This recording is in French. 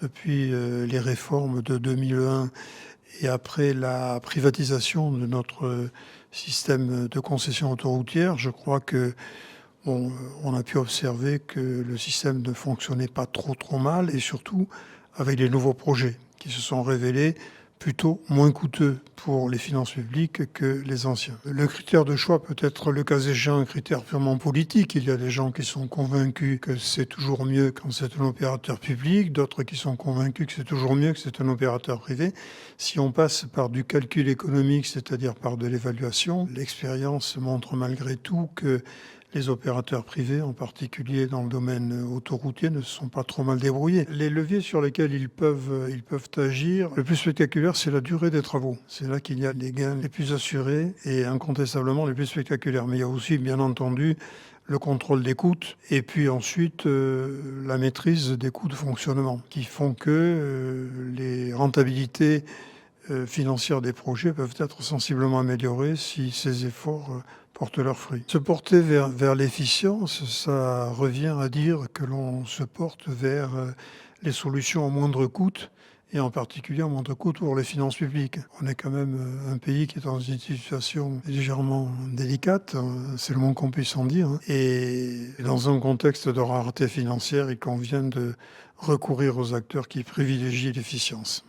depuis les réformes de 2001 et après la privatisation de notre système de concession autoroutière, je crois que on a pu observer que le système ne fonctionnait pas trop mal et surtout avec les nouveaux projets qui se sont révélés plutôt moins coûteux pour les finances publiques que les anciens. Le critère de choix peut être, le cas échéant, un critère purement politique. Il y a des gens qui sont convaincus que c'est toujours mieux quand c'est un opérateur public, d'autres qui sont convaincus que c'est toujours mieux que c'est un opérateur privé. Si on passe par du calcul économique, c'est-à-dire par de l'évaluation, l'expérience montre malgré tout que les opérateurs privés, en particulier dans le domaine autoroutier, ne se sont pas trop mal débrouillés. Les leviers sur lesquels ils peuvent agir, le plus spectaculaire, c'est la durée des travaux. C'est là qu'il y a les gains les plus assurés et incontestablement les plus spectaculaires. Mais il y a aussi, bien entendu, le contrôle des coûts et puis ensuite la maîtrise des coûts de fonctionnement qui font que les rentabilités financières des projets peuvent être sensiblement améliorées si ces efforts portent leurs fruits. Se porter vers l'efficience, ça revient à dire que l'on se porte vers les solutions à moindre coût et en particulier à moindre coût pour les finances publiques. On est quand même un pays qui est dans une situation légèrement délicate, c'est le moins qu'on puisse en dire, et dans un contexte de rareté financière, il convient de recourir aux acteurs qui privilégient l'efficience.